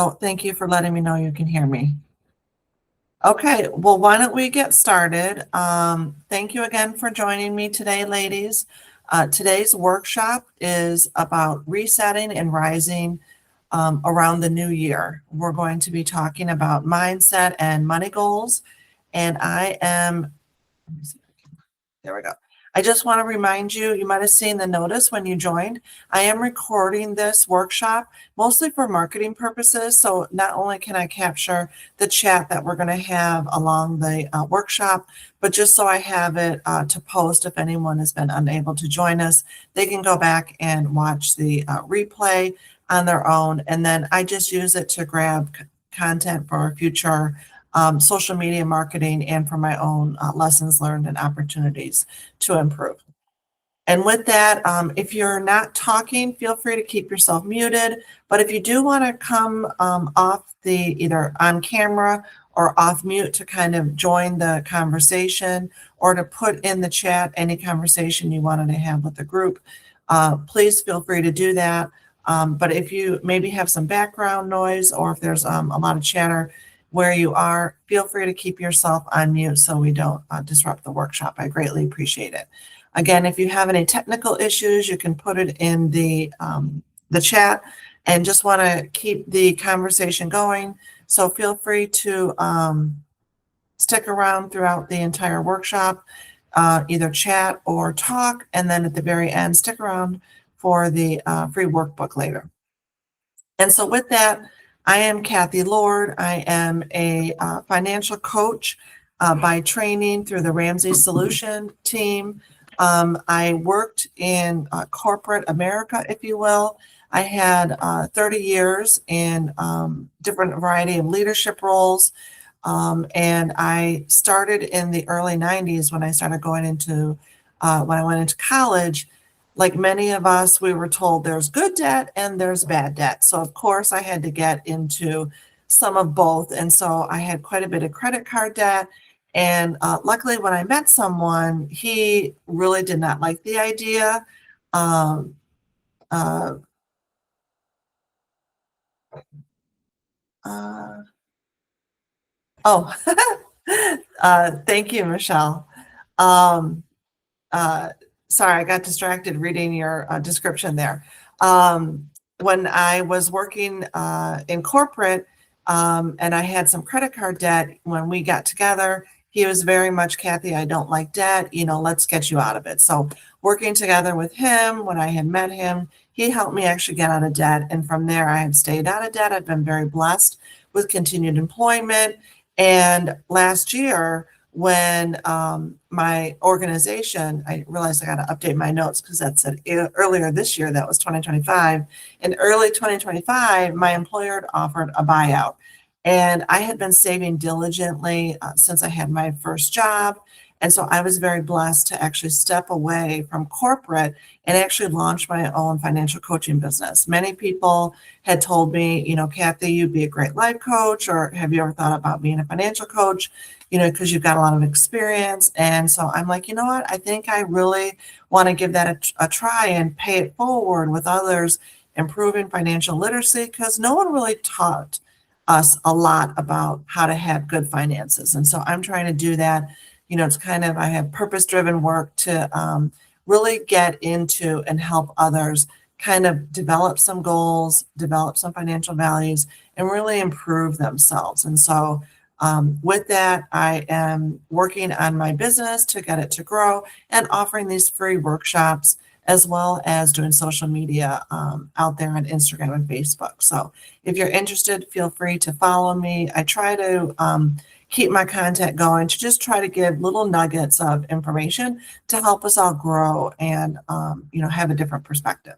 Oh, thank you for letting me know you can hear me. Okay, well, why don't we get started? Thank you again for joining me today, ladies. Today's workshop is about resetting and rising around the new year. We're going to be talking about mindset and money goals. And I am, let me see. There we go. I just want to remind you, you might have seen the notice when you joined. I am recording this workshop mostly for marketing purposes. So not only can I capture the chat that we're going to have along the workshop, but just so I have it to post if anyone has been unable to join us, they can go back and watch the replay on their own. And then I just use it to grab content for future social media marketing and for my own lessons learned and opportunities to improve. And with that, if you're not talking, feel free to keep yourself muted. But if you do want to come off the either on camera or off mute to kind of join the conversation or to put in the chat any conversation you wanted to have with the group, please feel free to do that. But if you maybe have some background noise or if there's a lot of chatter where you are, feel free to keep yourself on mute so we don't disrupt the workshop. I greatly appreciate it. Again, if you have any technical issues, you can put it in the chat and just want to keep the conversation going. So feel free to stick around throughout the entire workshop, either chat or talk, and then at the very end, stick around for the free workbook later. And so with that, I am Kathy Lord. I am a financial coach by training through the Ramsey Solution team. I worked in corporate America, if you will. I had 30 years in different variety of leadership roles. And I started in the early 90s when I started going into, when I went into college. Like many of us, we were told there's good debt and there's bad debt. So of course I had to get into some of both. And so I had quite a bit of credit card debt. And luckily when I met someone, he really did not like the idea. Um, uh, uh, oh, thank you, Michelle. Um, uh, Sorry, I got distracted reading your description there. When I was working in corporate and I had some credit card debt, when we got together, he was very much, Kathy, I don't like debt, let's get you out of it. So working together with him, when I had met him, he helped me actually get out of debt. And from there, I have stayed out of debt. I've been very blessed with continued employment. And last year, when my organization, I realized I got to update my notes because that said earlier this year, that was 2025. In early 2025, my employer had offered a buyout. And I had been saving diligently since I had my first job. And so I was very blessed to actually step away from corporate and actually launch my own financial coaching business. Many people had told me, Kathy, you'd be a great life coach, or have you ever thought about being a financial coach? Because you've got a lot of experience. And so I'm like, you know what? I think I really want to give that a try and pay it forward with others, improving financial literacy, because no one really taught us a lot about how to have good finances. And so I'm trying to do that. It's kind of, I have purpose-driven work to really get into and help others kind of develop some goals, develop some financial values, and really improve themselves. And so with that, I am working on my business to get it to grow and offering these free workshops, as well as doing social media out there on Instagram and Facebook. So if you're interested, feel free to follow me. I try to keep my content going to just try to give little nuggets of information to help us all grow and have a different perspective.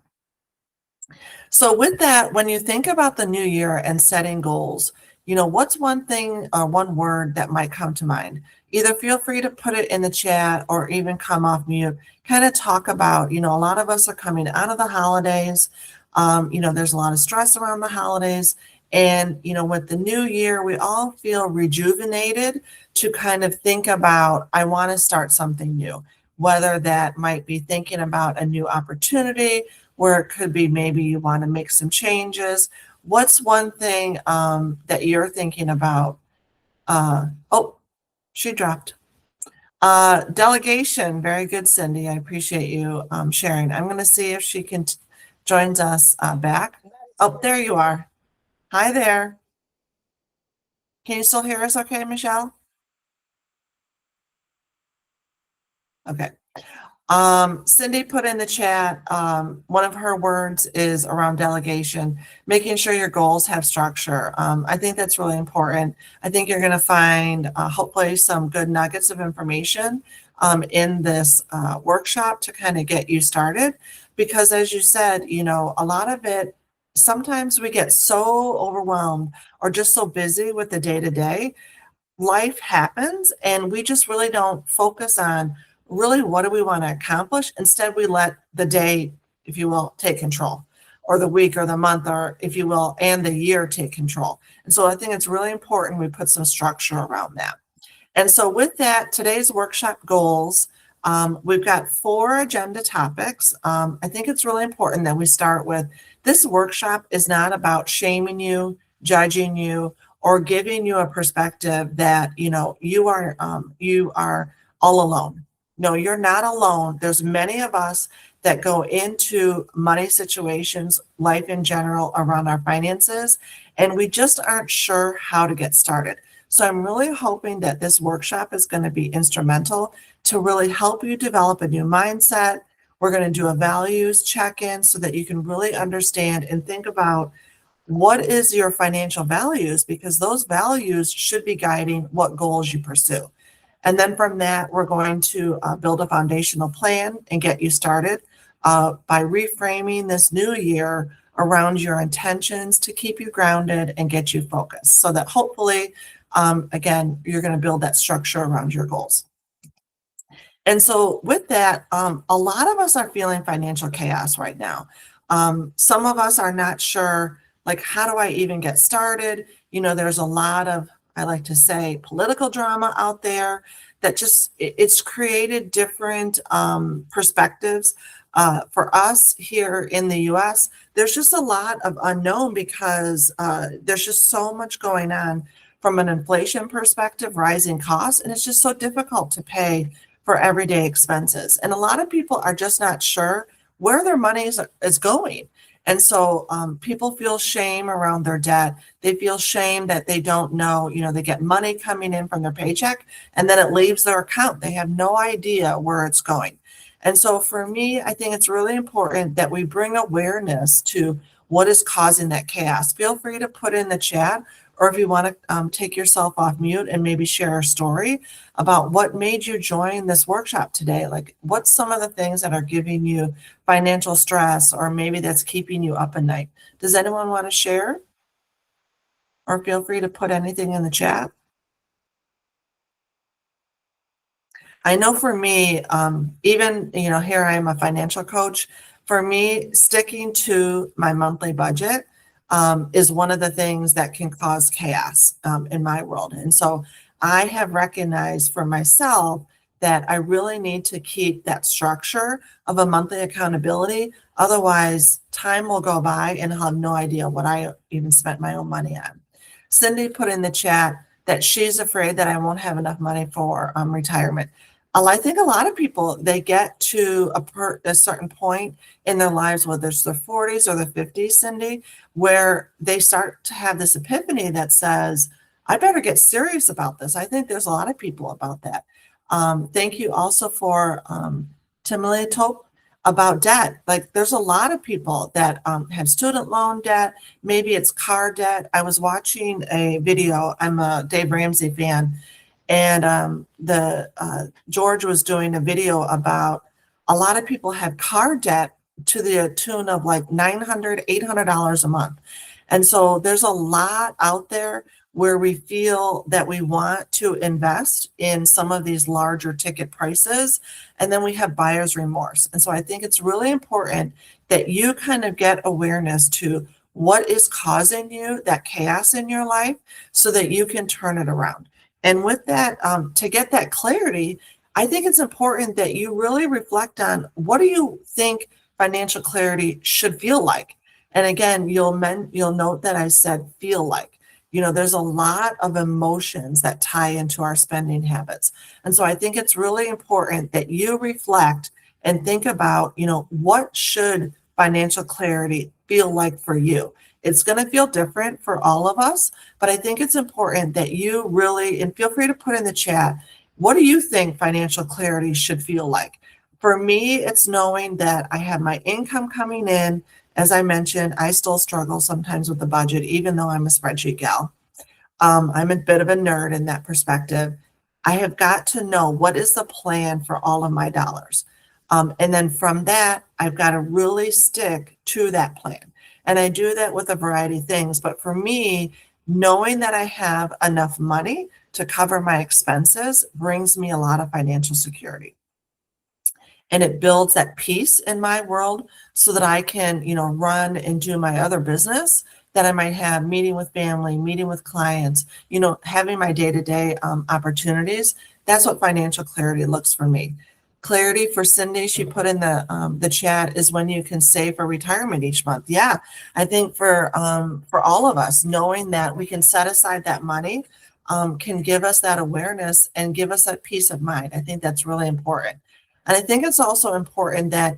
So with that, when you think about the new year and setting goals, what's one thing or one word that might come to mind? Either feel free to put it in the chat or even come off mute, kind of talk about, a lot of us are coming out of the holidays. There's a lot of stress around the holidays. And, with the new year, we all feel rejuvenated to kind of think about, I want to start something new, whether that might be thinking about a new opportunity, where it could be maybe you want to make some changes, what's one thing that you're thinking about? Oh, she dropped. Delegation. Very good, Cindy. I appreciate you sharing. I'm going to see if she can joins us back. Oh, there you are. Hi there. Can you still hear us okay, Michelle? Okay. Cindy put in the chat, one of her words is around delegation, making sure your goals have structure. I think that's really important. I think you're going to find hopefully some good nuggets of information in this workshop to kind of get you started. Because as you said, you know, a lot of it, sometimes we get so overwhelmed or just so busy with the day to day, life happens and we just really don't focus on really what do we want to accomplish. Instead, we let the day, if you will, take control, or the week or the month, or if you will, and the year take control. And so I think it's really important we put some structure around that. And so with that, today's workshop goals, we've got 4 agenda topics. I think it's really important that we start with, this workshop is not about shaming you, judging you, or giving you a perspective that, you know, you are all alone. No, you're not alone. There's many of us that go into money situations, life in general, around our finances, and we just aren't sure how to get started. So I'm really hoping that this workshop is going to be instrumental to really help you develop a new mindset. We're going to do a values check-in so that you can really understand and think about what is your financial values, because those values should be guiding what goals you pursue. And then from that, we're going to build a foundational plan and get you started by reframing this new year around your intentions to keep you grounded and get you focused so that hopefully, again, you're going to build that structure around your goals. And so with that, a lot of us are feeling financial chaos right now. Some of us are not sure, like, how do I even get started? You know, there's a lot of, I like to say, political drama out there that just, it's created different perspectives. For us here in the US, there's just a lot of unknown because there's just so much going on from an inflation perspective, rising costs, and it's just so difficult to pay for everyday expenses. And a lot of people are just not sure where their money is going. And so people feel shame around their debt. They feel shame that they don't know, you know, they get money coming in from their paycheck and then it leaves their account. They have no idea where it's going. And so for me, I think it's really important that we bring awareness to what is causing that chaos. Feel free to put in the chat, or if you want to take yourself off mute and maybe share a story about what made you join this workshop today. Like, what's some of the things that are giving you financial stress, or maybe that's keeping you up at night? Does anyone want to share? Or feel free to put anything in the chat. I know for me, even, you know, here I am a financial coach. For me, sticking to my monthly budget is one of the things that can cause chaos in my world. And so I have recognized for myself that I really need to keep that structure of a monthly accountability. Otherwise, time will go by and I'll have no idea what I even spent my own money on. Cindy put in the chat that she's afraid that I won't have enough money for retirement. I think a lot of people, they get to a certain point in their lives, whether it's their 40s or their 50s, Cindy, where they start to have this epiphany that says, I better get serious about this. I think there's a lot of people about that. Thank you also for Timely Tope about debt. Like, there's a lot of people that have student loan debt. Maybe it's car debt. I was watching a video. I'm a Dave Ramsey fan. And George was doing a video about a lot of people have car debt to the tune of like $900, $800 a month. And so there's a lot out there where we feel that we want to invest in some of these larger ticket prices, and then we have buyer's remorse. And so I think it's really important that you kind of get awareness to what is causing you that chaos in your life so that you can turn it around. And with that, to get that clarity, I think it's important that you really reflect on, what do you think financial clarity should feel like? And again, you'll note that I said feel like. There's a lot of emotions that tie into our spending habits. And so I think it's really important that you reflect and think about, what should financial clarity feel like for you? It's going to feel different for all of us, but I think it's important that you really, and feel free to put in the chat, what do you think financial clarity should feel like? For me, it's knowing that I have my income coming in. As I mentioned, I still struggle sometimes with the budget, even though I'm a spreadsheet gal. I'm a bit of a nerd in that perspective. I have got to know what is the plan for all of my dollars. And then from that, I've got to really stick to that plan. And I do that with a variety of things. But for me, knowing that I have enough money to cover my expenses brings me a lot of financial security, and it builds that peace in my world so that I can, run and do my other business that I might have, meeting with family, meeting with clients, having my day-to-day opportunities. That's what financial clarity looks for me. Clarity for Cindy, she put in the chat, is when you can save for retirement each month. Yeah, I think for all of us, knowing that we can set aside that money can give us that awareness and give us that peace of mind. I think that's really important. And I think it's also important that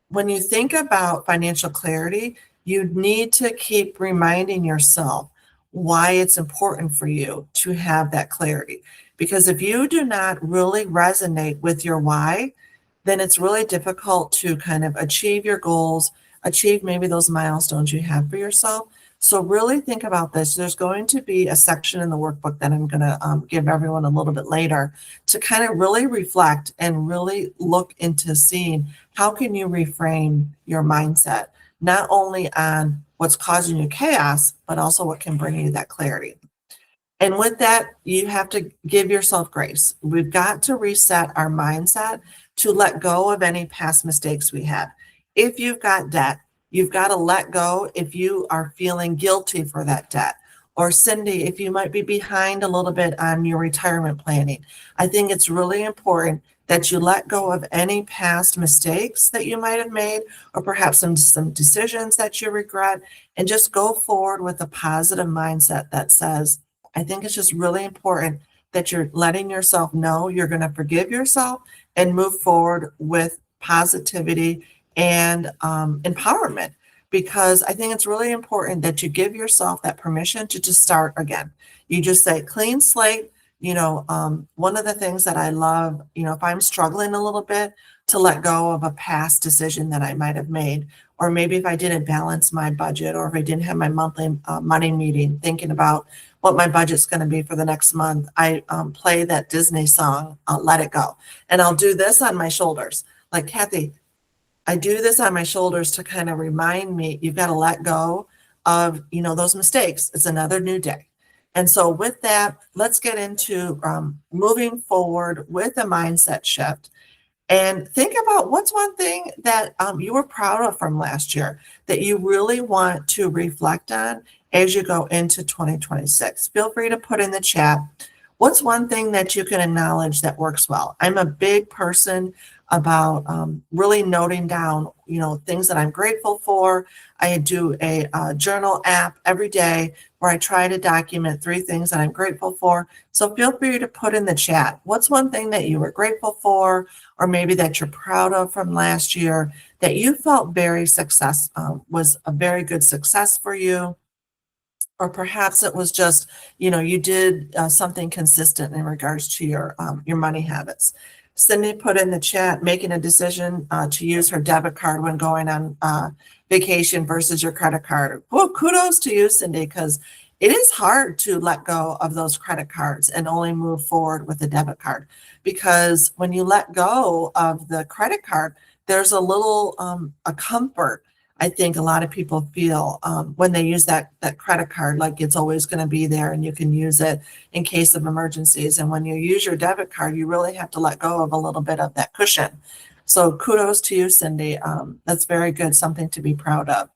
when you think about financial clarity, you need to keep reminding yourself why it's important for you to have that clarity. Because if you do not really resonate with your why, then it's really difficult to kind of achieve your goals, achieve maybe those milestones you have for yourself. So really think about this. There's going to be a section in the workbook that I'm going to give everyone a little bit later to kind of really reflect and really look into seeing how can you reframe your mindset, not only on what's causing you chaos, but also what can bring you that clarity. And with that, you have to give yourself grace. We've got to reset our mindset to let go of any past mistakes we had. If you've got debt, you've got to let go if you are feeling guilty for that debt. Or Cindy, if you might be behind a little bit on your retirement planning, I think it's really important that you let go of any past mistakes that you might have made, or perhaps some decisions that you regret, and just go forward with a positive mindset that says, I think it's just really important that you're letting yourself know you're going to forgive yourself and move forward with positivity and empowerment. Because I think it's really important that you give yourself that permission to just start again. You just say, clean slate. One of the things that I love, if I'm struggling a little bit, to let go of a past decision that I might have made, or maybe if I didn't balance my budget, or if I didn't have my monthly money meeting, thinking about what my budget's going to be for the next month, I play that Disney song, Let It Go. And I'll do this on my shoulders. Like, Kathy, I do this on my shoulders to kind of remind me, you've got to let go of, those mistakes. It's another new day. And so with that, let's get into moving forward with a mindset shift. And think about what's one thing that you were proud of from last year that you really want to reflect on as you go into 2026. Feel free to put in the chat, what's one thing that you can acknowledge that works well? I'm a big person about really noting down, things that I'm grateful for. I do a journal app every day where I try to document 3 things that I'm grateful for. So feel free to put in the chat, what's one thing that you were grateful for, or maybe that you're proud of from last year that you felt was a very good success for you. Or perhaps it was just, you did something consistent in regards to your money habits. Cindy put in the chat, making a decision to use her debit card when going on vacation versus your credit card. Well, kudos to you, Cindy, because it is hard to let go of those credit cards and only move forward with the debit card. Because when you let go of the credit card, there's a little a comfort I think a lot of people feel when they use that credit card, like it's always going to be there and you can use it in case of emergencies. And when you use your debit card, you really have to let go of a little bit of that cushion. So kudos to you, Cindy. That's very good, something to be proud of.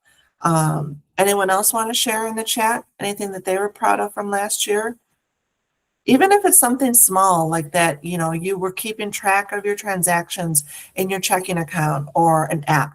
Anyone else want to share in the chat anything that they were proud of from last year? Even if it's something small like that, you were keeping track of your transactions in your checking account or an app.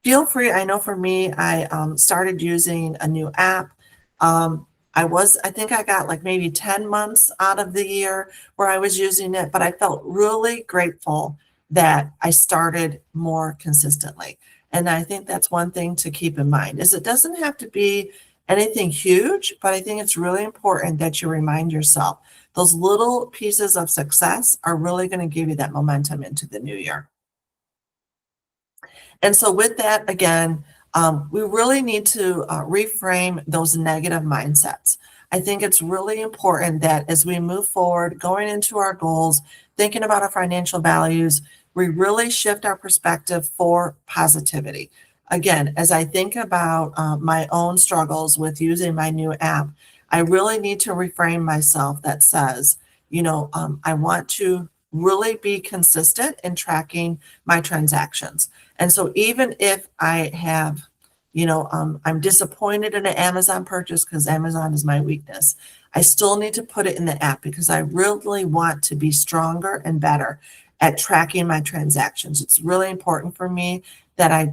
feel free. I know for me, I started using a new app. Um, I think I got like maybe 10 months out of the year where I was using it, but I felt really grateful that I started more consistently. And I think that's one thing to keep in mind is it doesn't have to be anything huge, but I think it's really important that you remind yourself those little pieces of success are really going to give you that momentum into the new year. And so, with that, again, we really need to reframe those negative mindsets. I think it's really important that as we move forward, going into our goals, thinking about our financial values, we really shift our perspective for positivity. Again, as I think about my own struggles with using my new app, I really need to reframe myself that says, I want to really be consistent in tracking my transactions. And so even if I have, I'm disappointed in an Amazon purchase because Amazon is my weakness, I still need to put it in the app because I really want to be stronger and better at tracking my transactions. It's really important for me that I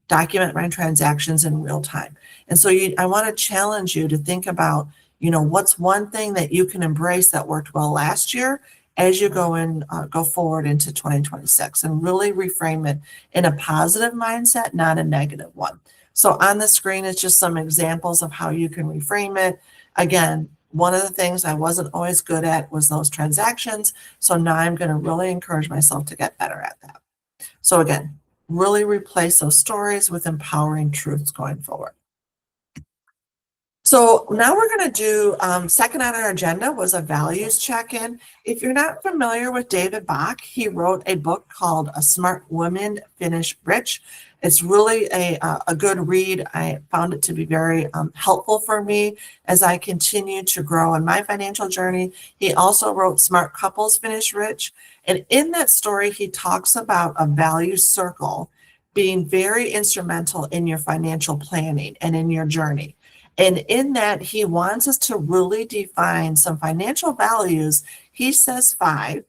document my transactions in real time. And so I want to challenge you to think about, what's one thing that you can embrace that worked well last year as you go forward into 2026 and really reframe it in a positive mindset, not a negative one. So on the screen is just some examples of how you can reframe it. Again, one of the things I wasn't always good at was those transactions. So now I'm going to really encourage myself to get better at that. So again, really replace those stories with empowering truths going forward. So now we're going to do second on our agenda was a values check-in. If you're not familiar with David Bach, he wrote a book called A Smart Women Finish Rich. It's really a good read. I found it to be very helpful for me as I continue to grow in my financial journey. He also wrote Smart Couples Finish Rich. And in that story, he talks about a value circle being very instrumental in your financial planning and in your journey. And in that, he wants us to really define some financial values. He says five.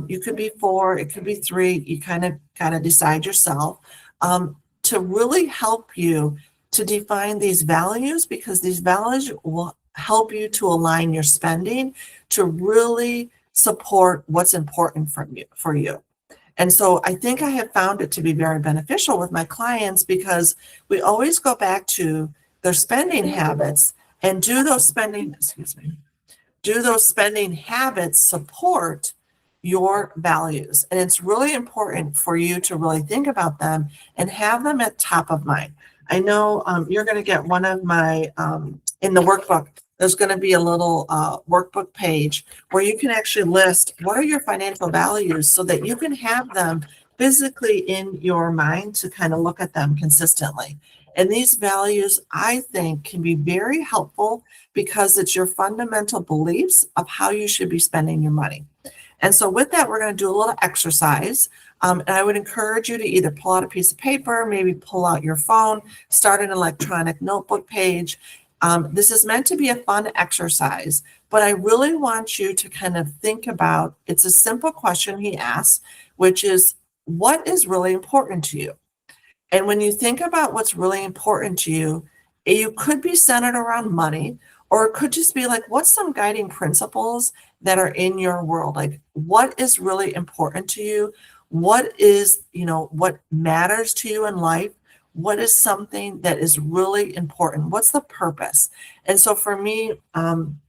You could be four, it could be three. You kind of decide yourself to really help you to define these values because these values will help you to align your spending to really support what's important for you. And so I think I have found it to be very beneficial with my clients because we always go back to their spending habits and do those spending habits support your values? And it's really important for you to really think about them and have them at top of mind. I know you're going to get one of my, in the workbook, there's going to be a little workbook page where you can actually list what are your financial values so that you can have them physically in your mind to kind of look at them consistently. And these values, I think, can be very helpful because it's your fundamental beliefs of how you should be spending your money. And so with that, we're going to do a little exercise. And I would encourage you to either pull out a piece of paper, maybe pull out your phone, start an electronic notebook page. This is meant to be a fun exercise, but I really want you to kind of think about, it's a simple question he asks, which is, what is really important to you? And when you think about what's really important to you, you could be centered around money, or it could just be like, what's some guiding principles that are in your world? Like, what is really important to you? What is, what matters to you in life? What is something that is really important? What's the purpose? And so for me, one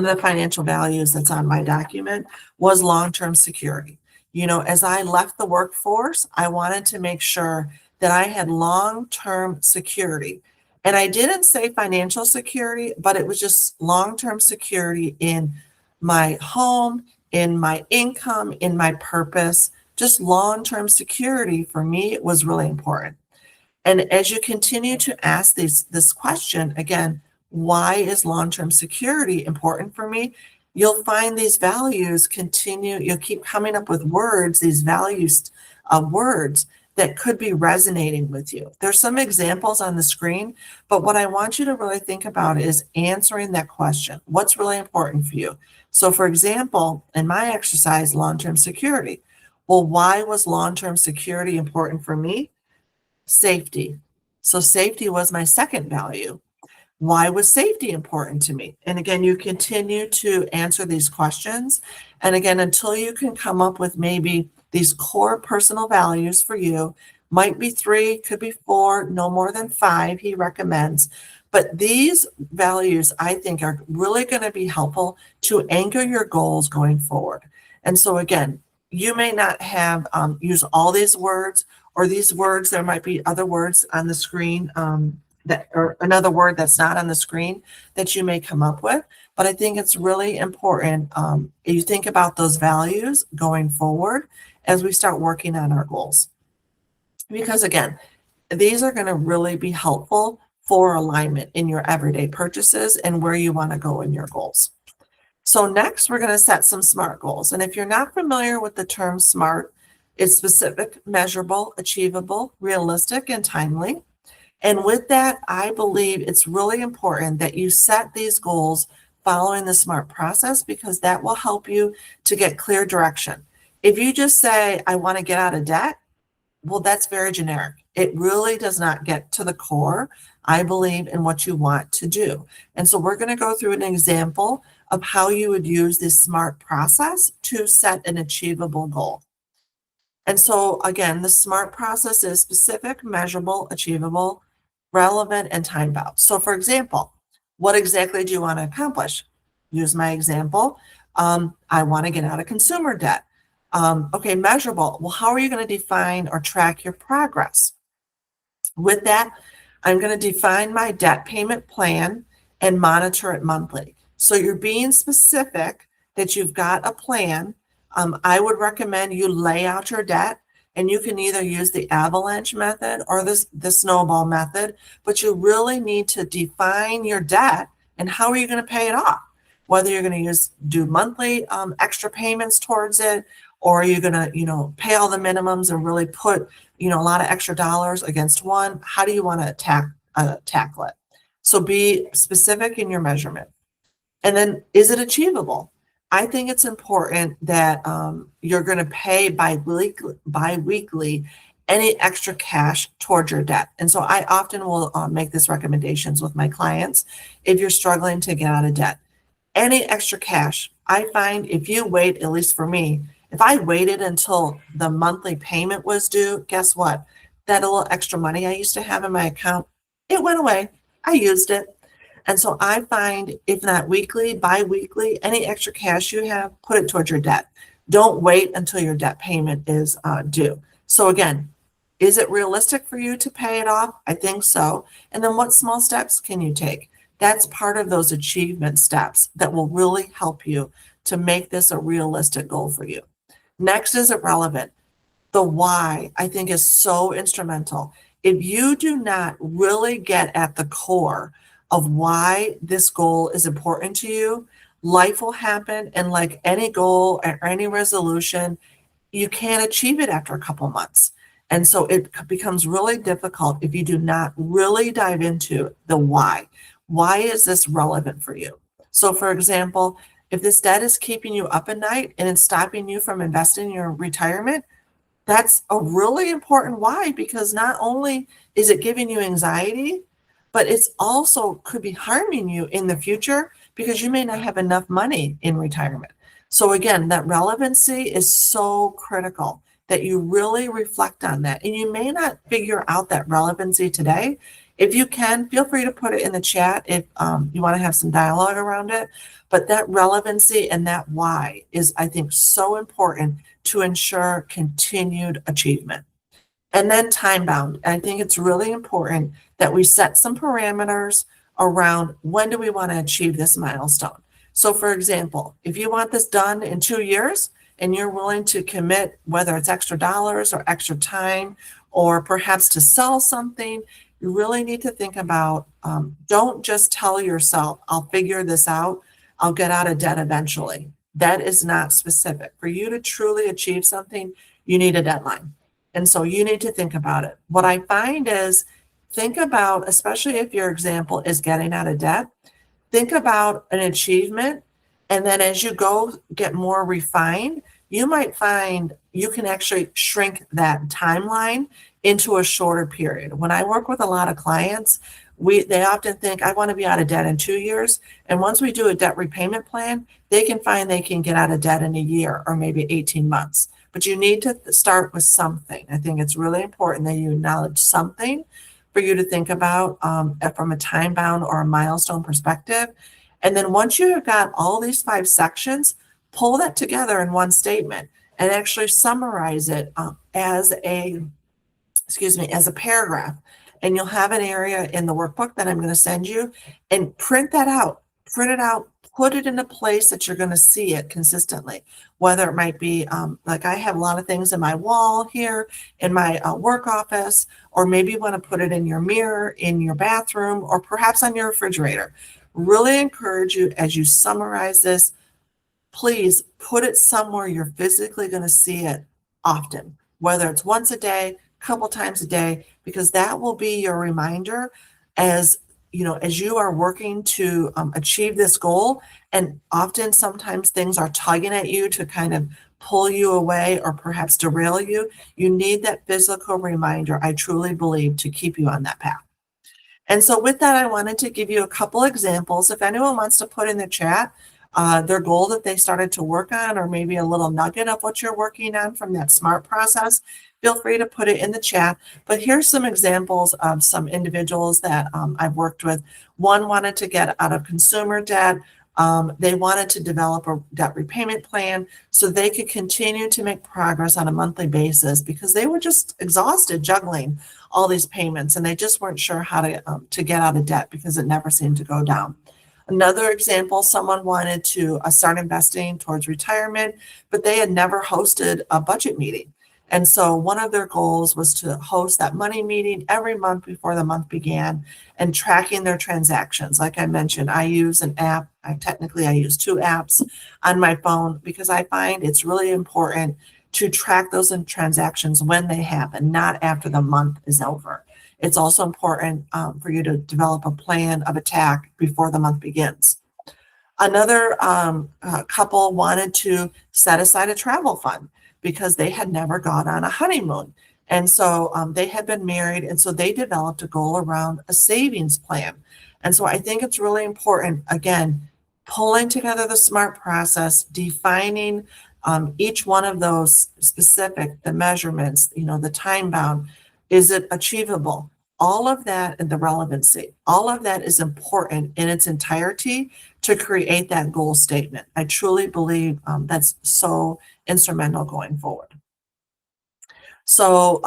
of the financial values that's on my document was long-term security. As I left the workforce, I wanted to make sure that I had long-term security. And I didn't say financial security, but it was just long-term security in my home, in my income, in my purpose. Just long-term security for me was really important. And as you continue to ask this question, again, why is long-term security important for me? You'll find these values you'll keep coming up with words, these values words that could be resonating with you. There's some examples on the screen, but what I want you to really think about is answering that question. What's really important for you? So for example, in my exercise, long-term security. Well, why was long-term security important for me? Safety. So safety was my second value. Why was safety important to me? And again, you continue to answer these questions. And again, until you can come up with maybe these core personal values for you, might be 3, could be 4, no more than 5, he recommends. But these values, I think, are really going to be helpful to anchor your goals going forward. And so again, you may not have use all these words, or these words, there might be other words on the screen that, or another word that's not on the screen that you may come up with. But I think it's really important you think about those values going forward as we start working on our goals. Because again, these are going to really be helpful for alignment in your everyday purchases and where you want to go in your goals. So next, we're going to set some SMART goals. And if you're not familiar with the term SMART, it's specific, measurable, achievable, realistic, and timely. And with that, I believe it's really important that you set these goals following the SMART process, because that will help you to get clear direction. If you just say, I want to get out of debt, well, that's very generic. It really does not get to the core, I believe, in what you want to do. And so we're going to go through an example of how you would use this SMART process to set an achievable goal. And so again, the SMART process is specific, measurable, achievable, relevant, and time-bound. So for example, what exactly do you want to accomplish? Use my example. I want to get out of consumer debt. Okay, measurable. Well, how are you going to define or track your progress? With that, I'm going to define my debt payment plan and monitor it monthly. So you're being specific that you've got a plan. I would recommend you lay out your debt, and you can either use the avalanche method or the snowball method, but you really need to define your debt and how are you going to pay it off? Whether you're going to do monthly extra payments towards it, or are you going to, pay all the minimums and really put, a lot of extra dollars against one? How do you want to tackle it? So be specific in your measurement. And then, is it achievable? I think it's important that you're going to pay bi-weekly any extra cash towards your debt. And so I often will make these recommendations with my clients if you're struggling to get out of debt. Any extra cash, I find if you wait, at least for me, if I waited until the monthly payment was due, guess what? That little extra money I used to have in my account, it went away. I used it. And so I find if not weekly, bi-weekly, any extra cash you have, put it towards your debt. Don't wait until your debt payment is due. So again, is it realistic for you to pay it off? I think so. And then what small steps can you take? That's part of those achievement steps that will really help you to make this a realistic goal for you. Next is irrelevant. The why, I think, is so instrumental. If you do not really get at the core of why this goal is important to you, life will happen. And like any goal or any resolution, you can't achieve it after a couple months. And so it becomes really difficult if you do not really dive into the why. Why is this relevant for you? So for example, if this debt is keeping you up at night and it's stopping you from investing in your retirement, that's a really important why, because not only is it giving you anxiety, but it's also could be harming you in the future because you may not have enough money in retirement. So again, that relevancy is so critical that you really reflect on that. And you may not figure out that relevancy today. If you can, feel free to put it in the chat if you want to have some dialogue around it. But that relevancy and that why is, I think, so important to ensure continued achievement. And then time bound. I think it's really important that we set some parameters around when do we want to achieve this milestone. So for example, if you want this done in 2 years and you're willing to commit, whether it's extra dollars or extra time, or perhaps to sell something, you really need to think about, don't just tell yourself, I'll figure this out, I'll get out of debt eventually. That is not specific. For you to truly achieve something, you need a deadline. And so you need to think about it. What I find is, think about, especially if your example is getting out of debt, think about an achievement. And then as you go get more refined, you might find you can actually shrink that timeline into a shorter period. When I work with a lot of clients, they often think, I want to be out of debt in 2 years. And once we do a debt repayment plan, they can find they can get out of debt in a year or maybe 18 months. But you need to start with something. I think it's really important that you acknowledge something for you to think about from a time bound or a milestone perspective. And then once you have got all these 5 sections, pull that together in one statement and actually summarize it as a paragraph. And you'll have an area in the workbook that I'm going to send you, and print that out. Print it out, put it in a place that you're going to see it consistently. Whether it might be like I have a lot of things in my wall here in my work office, or maybe you want to put it in your mirror, in your bathroom, or perhaps on your refrigerator. Really encourage you, as you summarize this, please put it somewhere you're physically going to see it often, whether it's once a day, couple times a day, because that will be your reminder as you are working to achieve this goal. And often sometimes things are tugging at you to kind of pull you away or perhaps derail you. You need that physical reminder, I truly believe, to keep you on that path. And so with that, I wanted to give you a couple examples. If anyone wants to put in the chat their goal that they started to work on, or maybe a little nugget of what you're working on from that SMART process, feel free to put it in the chat. But here's some examples of some individuals that I've worked with. One wanted to get out of consumer debt. They wanted to develop a debt repayment plan so they could continue to make progress on a monthly basis, because they were just exhausted juggling all these payments, and they just weren't sure how to get out of debt because it never seemed to go down. Another example, someone wanted to start investing towards retirement, but they had never hosted a budget meeting. And so one of their goals was to host that money meeting every month before the month began, and tracking their transactions. Like I mentioned, I use an app. I use 2 apps on my phone, because I find it's really important to track those transactions when they happen, not after the month is over. It's also important for you to develop a plan of attack before the month begins. Another couple wanted to set aside a travel fund because they had never gone on a honeymoon. And so they had been married, and so they developed a goal around a savings plan. And so I think it's really important, again, pulling together the SMART process, defining each one of those specific, the measurements, the time bound. Is it achievable? All of that, and the relevancy, all of that is important in its entirety to create that goal statement. I truly believe that's so instrumental going forward. So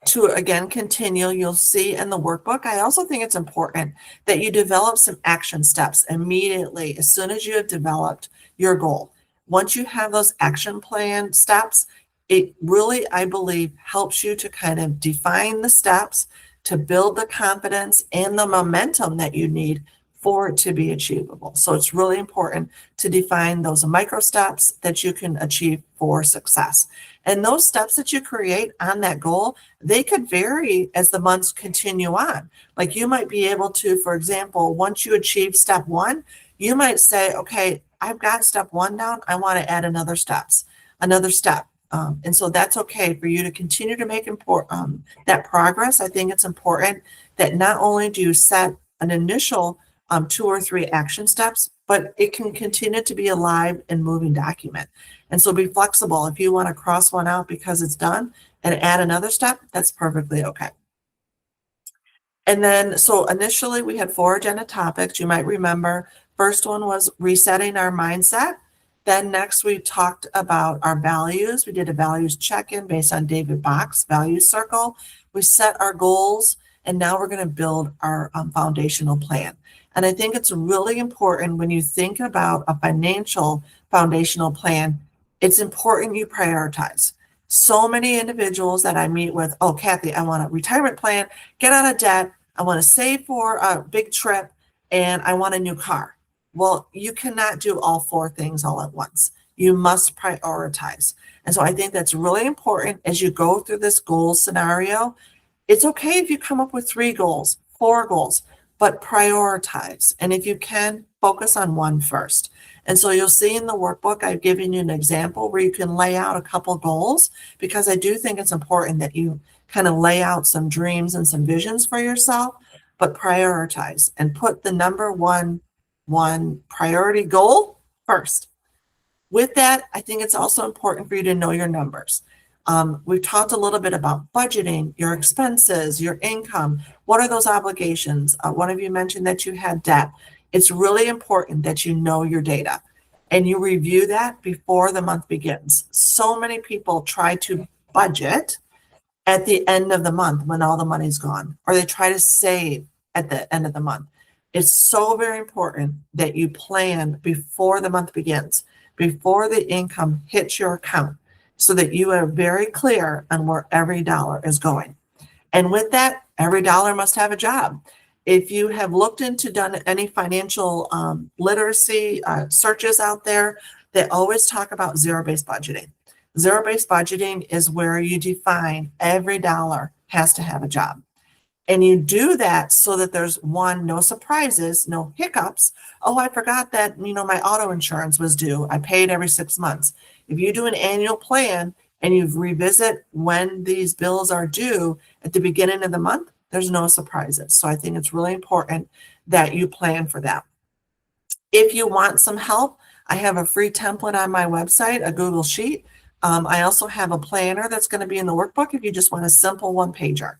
to again continue, you'll see in the workbook, I also think it's important that you develop some action steps immediately as soon as you have developed your goal. Once you have those action plan steps, it really, I believe, helps you to kind of define the steps to build the confidence and the momentum that you need for it to be achievable. So it's really important to define those micro steps that you can achieve for success. And those steps that you create on that goal, they could vary as the months continue on. Like you might be able to, for example, once you achieve step 1, you might say, okay, I've got step 1 down. I want to add another step. And so that's okay for you to continue to make that progress. I think it's important that not only do you set an initial 2 or 3 action steps, but it can continue to be a live and moving document. And so be flexible. If you want to cross one out because it's done and add another step, that's perfectly okay. And then, so initially we had 4 agenda topics. You might remember, first one was resetting our mindset. Then next we talked about our values. We did a values check-in based on David Bach's values circle. We set our goals, and now we're going to build our foundational plan. And I think it's really important when you think about a financial foundational plan, it's important you prioritize. So many individuals that I meet with, oh, Kathy, I want a retirement plan, get out of debt, I want to save for a big trip, and I want a new car. Well, you cannot do all 4 things all at once. You must prioritize. And so I think that's really important as you go through this goal scenario. It's okay if you come up with 3 goals, 4 goals, but prioritize. And if you can, focus on one first. And so you'll see in the workbook, I've given you an example where you can lay out a couple goals, because I do think it's important that you kind of lay out some dreams and some visions for yourself, but prioritize and put the number one priority goal first. With that, I think it's also important for you to know your numbers. We've talked a little bit about budgeting, your expenses, your income. What are those obligations? One of you mentioned that you had debt. It's really important that you know your data and you review that before the month begins. So many people try to budget at the end of the month when all the money's gone, or they try to save at the end of the month. It's so very important that you plan before the month begins, before the income hits your account, so that you are very clear on where every dollar is going. And with that, every dollar must have a job. If you have looked into done any financial literacy searches out there, they always talk about zero-based budgeting. Zero-based budgeting is where you define every dollar has to have a job. And you do that so that there's one, no surprises, no hiccups. Oh, I forgot that, my auto insurance was due. I paid every 6 months. If you do an annual plan and you revisit when these bills are due at the beginning of the month, there's no surprises. So I think it's really important that you plan for that. If you want some help, I have a free template on my website, a Google Sheet. I also have a planner that's going to be in the workbook if you just want a simple one-pager.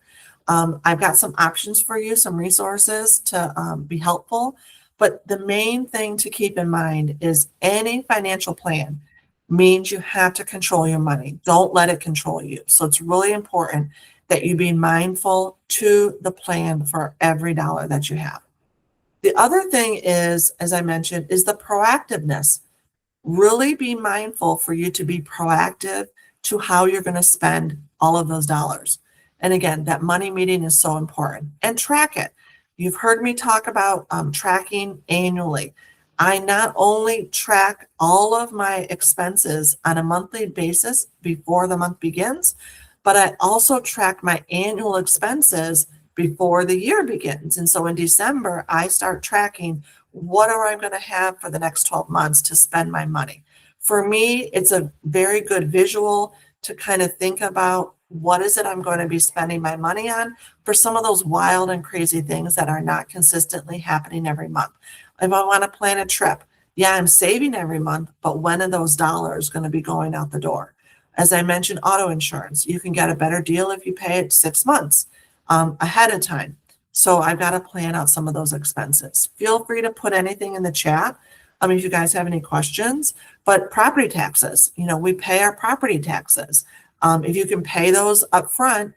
I've got some options for you, some resources to be helpful. But the main thing to keep in mind is any financial plan means you have to control your money. Don't let it control you. So it's really important that you be mindful to the plan for every dollar that you have. The other thing is, as I mentioned, is the proactiveness. Really be mindful for you to be proactive to how you're going to spend all of those dollars. And again, that money meeting is so important. And track it. You've heard me talk about tracking annually. I not only track all of my expenses on a monthly basis before the month begins, but I also track my annual expenses before the year begins. And so in December, I start tracking what am I going to have for the next 12 months to spend my money. For me, it's a very good visual to kind of think about what is it I'm going to be spending my money on for some of those wild and crazy things that are not consistently happening every month. If I want to plan a trip, yeah, I'm saving every month, but when are those dollars going to be going out the door? As I mentioned, auto insurance, you can get a better deal if you pay it 6 months ahead of time. So I've got to plan out some of those expenses. Feel free to put anything in the chat. If you guys have any questions, but property taxes, we pay our property taxes. If you can pay those up front,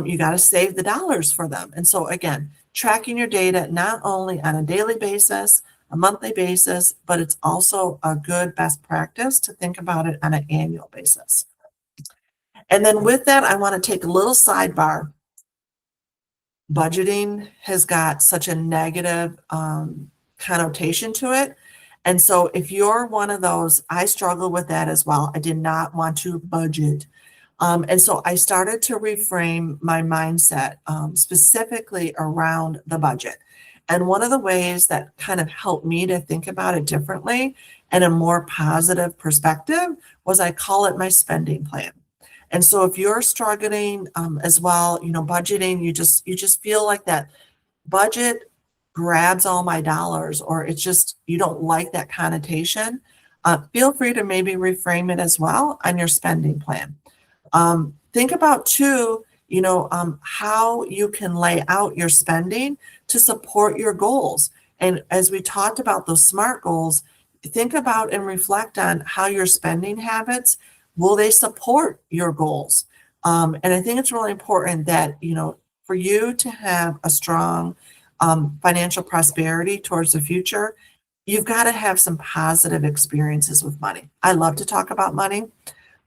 you got to save the dollars for them. And so again, tracking your data, not only on a daily basis, a monthly basis, but it's also a good best practice to think about it on an annual basis. And then with that, I want to take a little sidebar. Budgeting has got such a negative connotation to it. And so if you're one of those, I struggle with that as well. I did not want to budget. And so I started to reframe my mindset specifically around the budget. And one of the ways that kind of helped me to think about it differently and a more positive perspective was I call it my spending plan. And so if you're struggling as well, budgeting, you just feel like that budget grabs all my dollars, or it's just, you don't like that connotation, feel free to maybe reframe it as well on your spending plan. Think about too, how you can lay out your spending to support your goals. And as we talked about those SMART goals, think about and reflect on how your spending habits, will they support your goals? And I think it's really important that, for you to have a strong financial prosperity towards the future, you've got to have some positive experiences with money. I love to talk about money,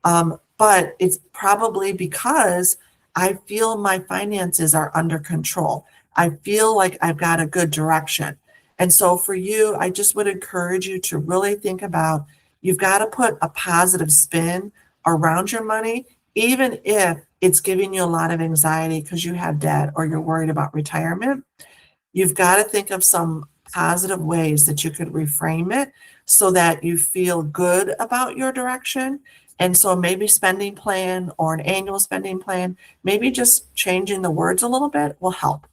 but it's probably because I feel my finances are under control. I feel like I've got a good direction. And so for you, I just would encourage you to really think about, you've got to put a positive spin around your money, even if it's giving you a lot of anxiety because you have debt or you're worried about retirement. You've got to think of some positive ways that you could reframe it so that you feel good about your direction. And so maybe spending plan or an annual spending plan, maybe just changing the words a little bit will help.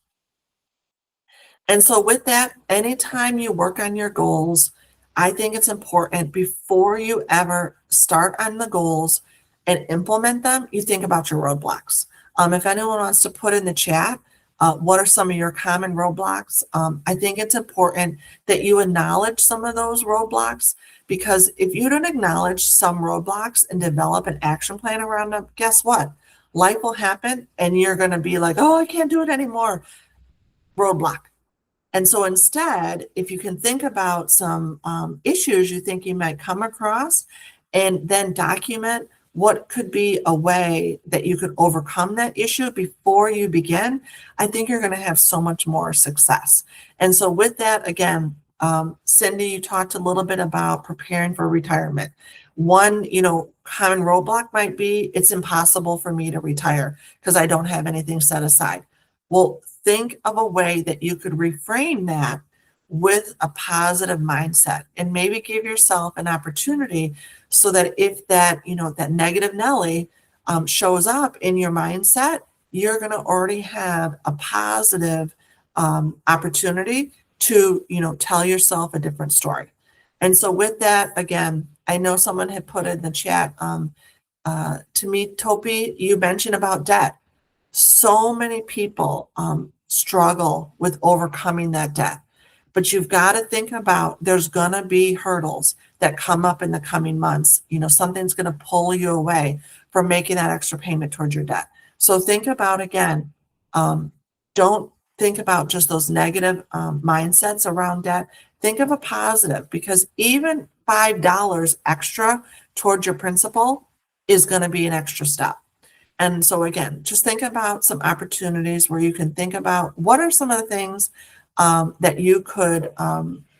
And so with that, anytime you work on your goals, I think it's important before you ever start on the goals and implement them, you think about your roadblocks. If anyone wants to put in the chat, what are some of your common roadblocks? I think it's important that you acknowledge some of those roadblocks, because if you don't acknowledge some roadblocks and develop an action plan around them, guess what? Life will happen and you're going to be like, oh, I can't do it anymore. Roadblock. And so instead, if you can think about some issues you think you might come across and then document what could be a way that you could overcome that issue before you begin, I think you're going to have so much more success. And so with that, again, Cindy, you talked a little bit about preparing for retirement. One, common roadblock might be it's impossible for me to retire because I don't have anything set aside. Well, think of a way that you could reframe that with a positive mindset and maybe give yourself an opportunity so that if that negative Nelly shows up in your mindset, you're going to already have a positive opportunity to, tell yourself a different story. And so with that, again, I know someone had put in the chat, to me, Topi, you mentioned about debt. So many people struggle with overcoming that debt. But you've got to think about there's going to be hurdles that come up in the coming months. Something's going to pull you away from making that extra payment towards your debt. So think about, again, don't think about just those negative mindsets around debt. Think of a positive, because even $5 extra towards your principal is going to be an extra step. And so again, just think about some opportunities where you can think about what are some of the things that you could,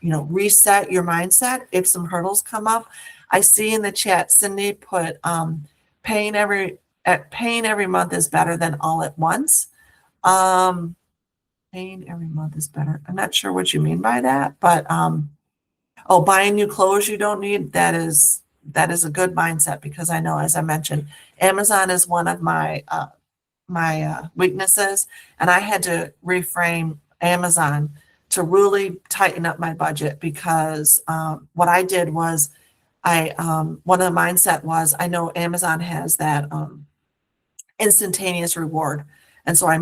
reset your mindset if some hurdles come up. I see in the chat, Cindy put paying every month is better than all at once. Paying every month is better. I'm not sure what you mean by that, but buying new clothes you don't need, that is a good mindset, because I know, as I mentioned, Amazon is one of my weaknesses, and I had to reframe Amazon to really tighten up my budget, because what I did was one of the mindset was, I know Amazon has that instantaneous reward. And so I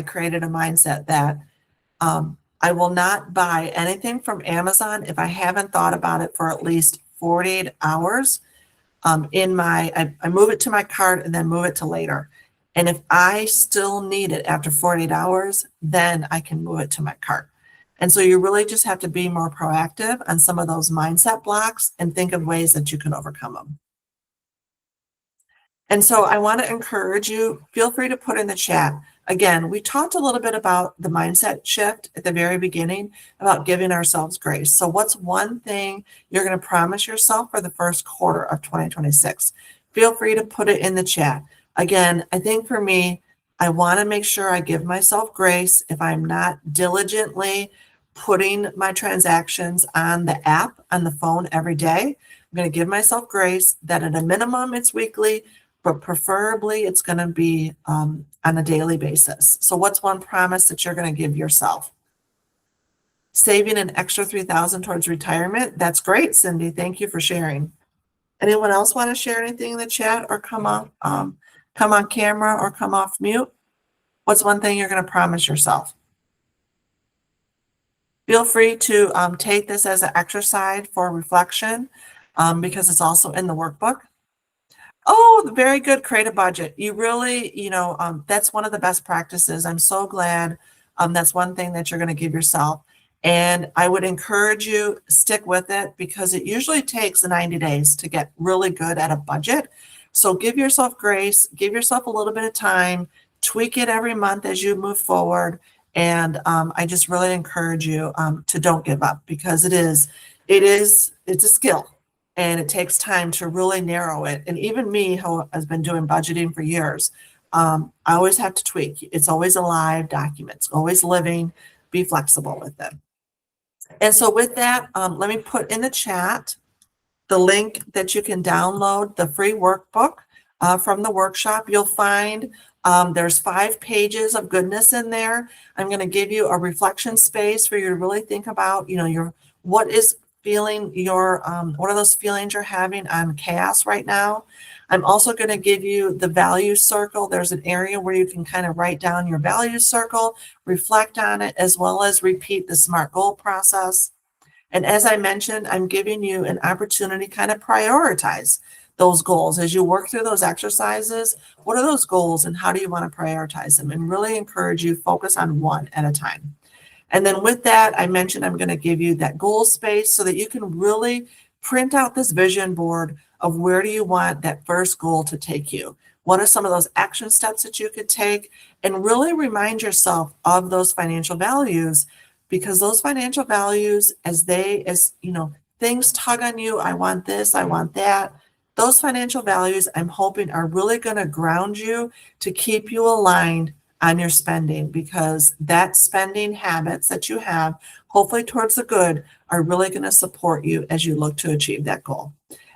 created a mindset that I will not buy anything from Amazon if I haven't thought about it for at least 48 hours. I move it to my cart and then move it to later. And if I still need it after 48 hours, then I can move it to my cart. And so you really just have to be more proactive on some of those mindset blocks and think of ways that you can overcome them. And so I want to encourage you, feel free to put in the chat. Again, we talked a little bit about the mindset shift at the very beginning, about giving ourselves grace. So what's one thing you're going to promise yourself for the first quarter of 2026? Feel free to put it in the chat. Again, I think for me, I want to make sure I give myself grace if I'm not diligently putting my transactions on the app on the phone every day. I'm going to give myself grace that at a minimum it's weekly, but preferably it's going to be on a daily basis. So what's one promise that you're going to give yourself? Saving an extra $3,000 towards retirement. That's great, Cindy. Thank you for sharing. Anyone else want to share anything in the chat, or come on camera, or come off mute? What's one thing you're going to promise yourself? Feel free to take this as an exercise for reflection, because it's also in the workbook. Oh, very good. Create a budget. You really, that's one of the best practices. I'm so glad that's one thing that you're going to give yourself. And I would encourage you, stick with it, because it usually takes 90 days to get really good at a budget. So give yourself grace, give yourself a little bit of time, tweak it every month as you move forward. And I just really encourage you to don't give up, because it's a skill. And it takes time to really narrow it. And even me, who has been doing budgeting for years, I always have to tweak. It's always a live document. It's always living. Be flexible with it. And so with that, let me put in the chat the link that you can download the free workbook from the workshop. You'll find there's 5 pages of goodness in there. I'm going to give you a reflection space for you to really think about, your what is feeling your what are those feelings you're having on chaos right now. I'm also going to give you the value circle. There's an area where you can kind of write down your value circle, reflect on it, as well as repeat the SMART goal process. And as I mentioned, I'm giving you an opportunity to kind of prioritize those goals as you work through those exercises. What are those goals and how do you want to prioritize them? And really encourage you focus on one at a time. And then with that, I mentioned I'm going to give you that goal space so that you can really print out this vision board of where do you want that first goal to take you? What are some of those action steps that you could take? And really remind yourself of those financial values, because those financial values, as things tug on you, I want this, I want that. Those financial values, I'm hoping, are really going to ground you to keep you aligned on your spending, because that spending habits that you have, hopefully towards the good, are really going to support you as you look to achieve that goal.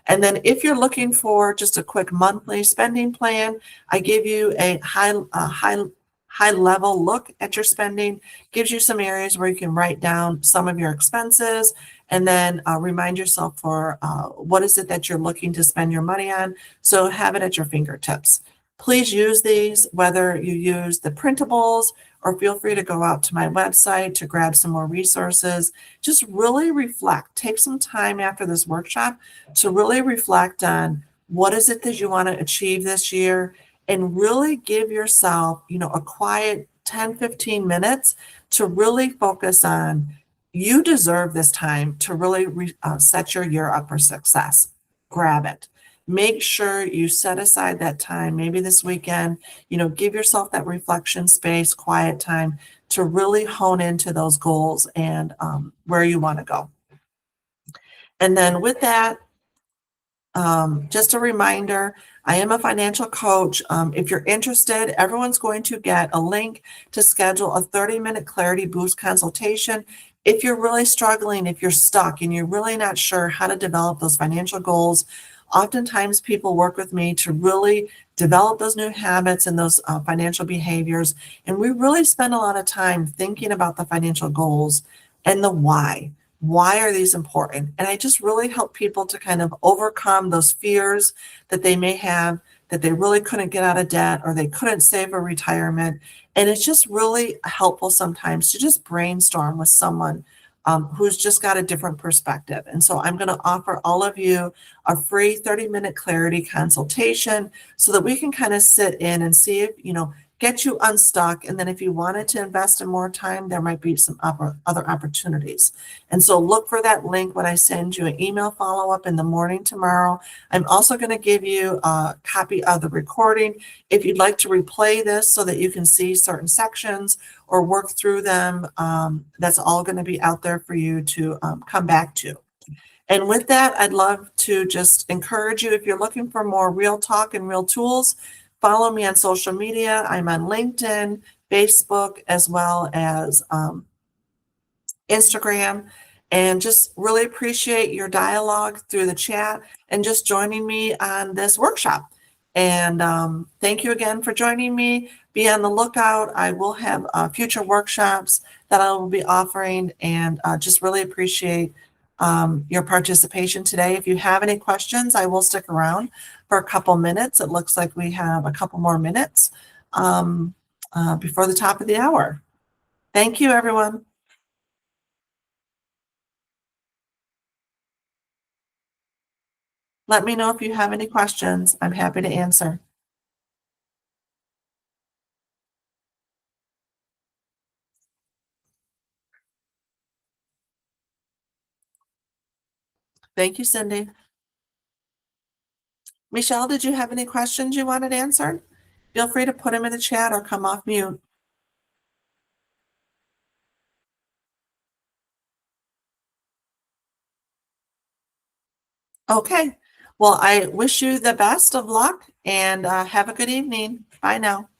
And then if you're looking for just a quick monthly spending plan, I give you a high level look at your spending, gives you some areas where you can write down some of your expenses, and then remind yourself for what is it that you're looking to spend your money on. So have it at your fingertips. Please use these, whether you use the printables or feel free to go out to my website to grab some more resources. Just really reflect. Take some time after this workshop to really reflect on what is it that you want to achieve this year, and really give yourself, a quiet 10, 15 minutes to really focus on, you deserve this time to really set your year up for success. Grab it. Make sure you set aside that time, maybe this weekend, give yourself that reflection space, quiet time to really hone into those goals and where you want to go. And then with that, just a reminder, I am a financial coach. If you're interested, everyone's going to get a link to schedule a 30-minute Clarity Boost consultation. If you're really struggling, if you're stuck and you're really not sure how to develop those financial goals, oftentimes people work with me to really develop those new habits and those financial behaviors. And we really spend a lot of time thinking about the financial goals and the why. Why are these important? And I just really help people to kind of overcome those fears that they may have, that they really couldn't get out of debt or they couldn't save for retirement. And it's just really helpful sometimes to just brainstorm with someone who's just got a different perspective. And so I'm going to offer all of you a free 30-minute clarity consultation so that we can kind of sit in and see if, get you unstuck. And then if you wanted to invest in more time, there might be some other opportunities. And so look for that link when I send you an email follow-up in the morning tomorrow. I'm also going to give you a copy of the recording if you'd like to replay this so that you can see certain sections or work through them. That's all going to be out there for you to come back to. And with that, I'd love to just encourage you, if you're looking for more real talk and real tools, follow me on social media. I'm on LinkedIn, Facebook, as well as Instagram, and just really appreciate your dialogue through the chat and just joining me on this workshop. And thank you again for joining me. Be on the lookout. I will have future workshops that I will be offering, and just really appreciate your participation today. If you have any questions, I will stick around for a couple minutes. It looks like we have a couple more minutes before the top of the hour. Thank you, everyone. Let me know if you have any questions. I'm happy to answer. Thank you, Cindy. Michelle, did you have any questions you wanted answered? Feel free to put them in the chat or come off mute. Okay. Well, I wish you the best of luck and have a good evening. Bye now.